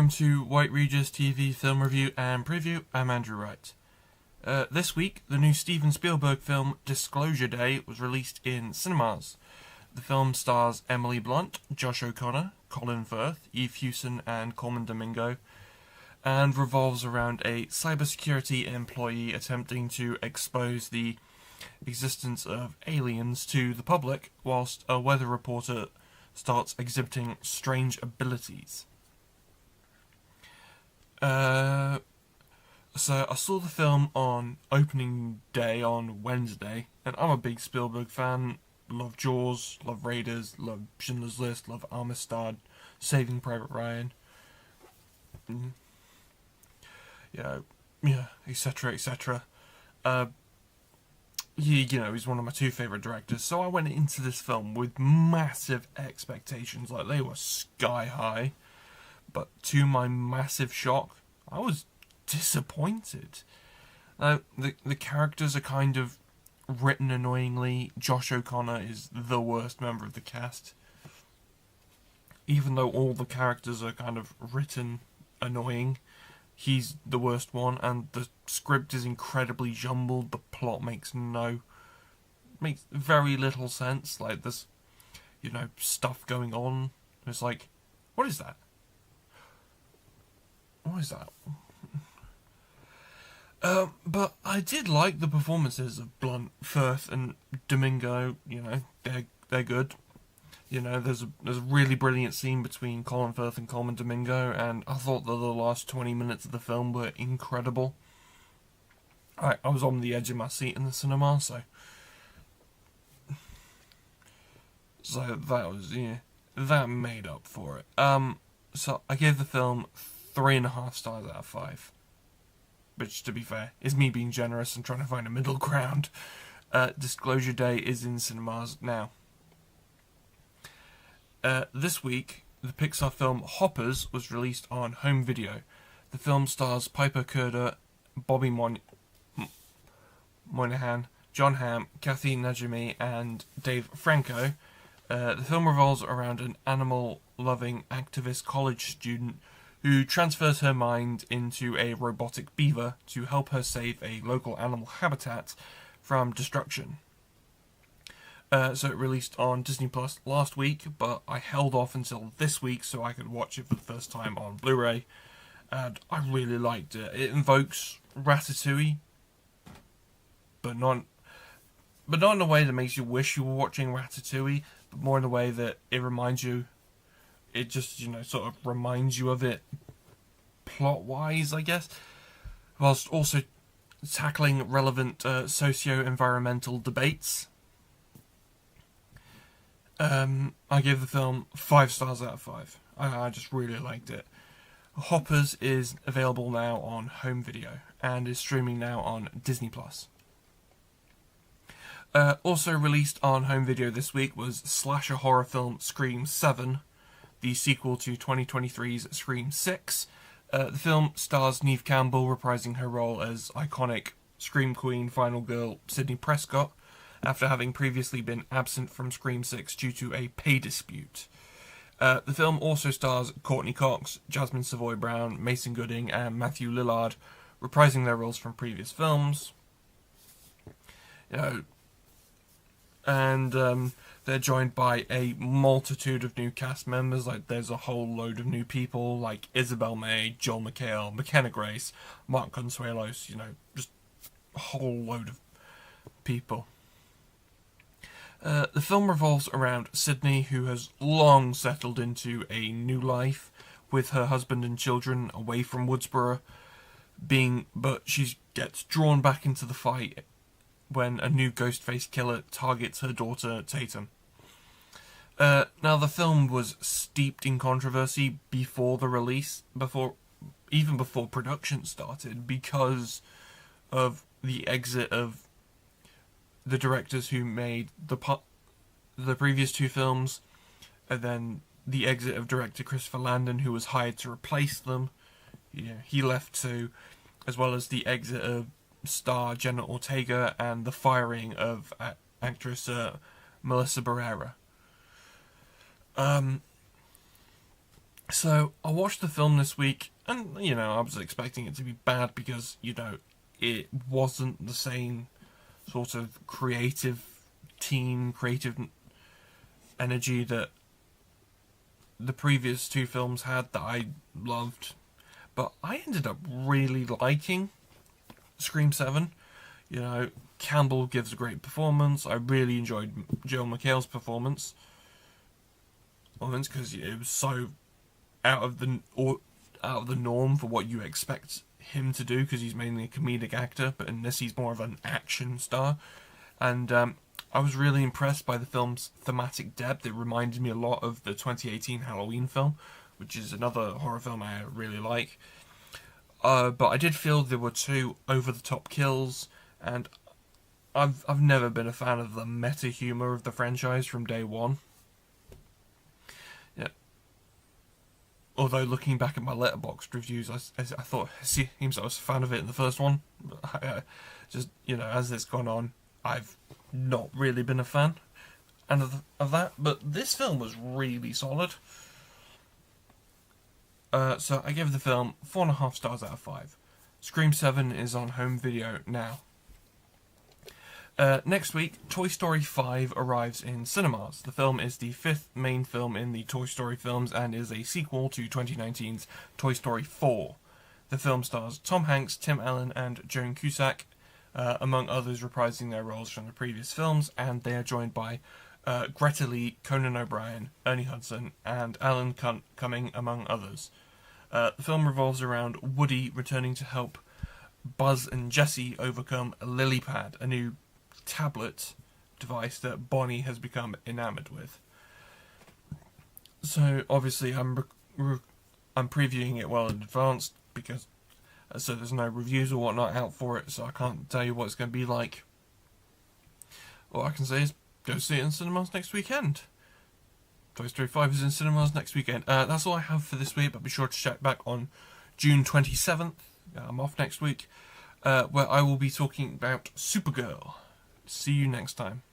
welcome to White Regis TV Film Review and Preview. I'm Andrew Wright. This week, the new Steven Spielberg film Disclosure Day was released in cinemas. The film stars Emily Blunt, Josh O'Connor, Colin Firth, Eve Hewson and Colman Domingo, and revolves around a cybersecurity employee attempting to expose the existence of aliens to the public, whilst a weather reporter starts exhibiting strange abilities. So I saw the film on opening day on Wednesday, and I'm a big Spielberg fan. Love Jaws, love Raiders, love Schindler's List, love Amistad, Saving Private Ryan, etc., etc. He's one of my two favourite directors, so I went into this film with massive expectations, like they were sky high, but to my massive shock, I was disappointed. The characters are kind of written annoyingly. Josh O'Connor is the worst member of the cast, even though all the characters are kind of written annoying. He's the worst one, and the script is incredibly jumbled. The plot makes very little sense. Like, there's, stuff going on. It's like, what is that? What is that? But I did like the performances of Blunt, Firth, and Domingo. They're good. There's a really brilliant scene between Colin Firth and Colman Domingo, and I thought that the last 20 minutes of the film were incredible. I was on the edge of my seat in the cinema, so that made up for it. So I gave the film 3.5 stars out of 5. Which, to be fair, is me being generous and trying to find a middle ground. Disclosure Day is in cinemas now. This week, the Pixar film Hoppers was released on home video. The film stars Piper Curda, Bobby Moynihan, John Hamm, Kathy Najimy, and Dave Franco. The film revolves around an animal-loving activist college student who transfers her mind into a robotic beaver to help her save a local animal habitat from destruction. So it released on Disney Plus last week, but I held off until this week so I could watch it for the first time on Blu-ray, and I really liked it. It invokes Ratatouille, but not in a way that makes you wish you were watching Ratatouille, but more in a way that it reminds you. It just, sort of reminds you of it plot-wise, I guess, whilst also tackling relevant socio-environmental debates. I gave the film 5 stars out of 5. I just really liked it. Hoppers is available now on home video and is streaming now on Disney Plus. Also released on home video this week was slasher horror film Scream 7, the sequel to 2023's Scream 6. The film stars Neve Campbell reprising her role as iconic Scream Queen final girl Sidney Prescott, after having previously been absent from Scream 6 due to a pay dispute. The film also stars Courtney Cox, Jasmine Savoy Brown, Mason Gooding, and Matthew Lillard, reprising their roles from previous films. They're joined by a multitude of new cast members. Like, there's a whole load of new people, like Isabel May, Joel McHale, McKenna Grace, Mark Consuelos, just a whole load of people. The film revolves around Sydney, who has long settled into a new life with her husband and children away from Woodsboro, but she gets drawn back into the fight when a new ghost-faced killer targets her daughter, Tatum. Now, the film was steeped in controversy before the release, even before production started, because of the exit of the directors who made the previous 2 films, and then the exit of director Christopher Landon, who was hired to replace them. He left too, as well as the exit of star Jenna Ortega and the firing of actress Melissa Barrera. So I watched the film this week, and I was expecting it to be bad because it wasn't the same sort of creative energy that the previous two films had that I loved. But I ended up really liking Scream 7. Campbell gives a great performance. I really enjoyed Joel McHale's performance because it was so out of the norm for what you expect him to do, because he's mainly a comedic actor, but in this he's more of an action star. And I was really impressed by the film's thematic depth. It reminded me a lot of the 2018 Halloween film, which is another horror film I really like. But I did feel there were two over-the-top kills, and I've never been a fan of the meta humor of the franchise from day one. Yeah. Although looking back at my Letterboxd reviews, I thought it seems I was a fan of it in the first one. But just as it's gone on, I've not really been a fan of that. But this film was really solid. So I give the film 4.5 stars out of 5. Scream 7 is on home video now. Next week, Toy Story 5 arrives in cinemas. The film is the 5th main film in the Toy Story films and is a sequel to 2019's Toy Story 4. The film stars Tom Hanks, Tim Allen and Joan Cusack, among others reprising their roles from the previous films, and they are joined by Greta Lee, Conan O'Brien, Ernie Hudson and Alan Cumming, among others. The film revolves around Woody returning to help Buzz and Jessie overcome a lily pad, a new tablet device that Bonnie has become enamored with. So obviously I'm previewing it well in advance because so there's no reviews or whatnot out for it, so I can't tell you what it's going to be like. All I can say is go see it in cinemas next weekend. Toy Story 5 is in cinemas next weekend. That's all I have for this week, but be sure to check back on June 27th. I'm off next week, where I will be talking about Supergirl. See you next time.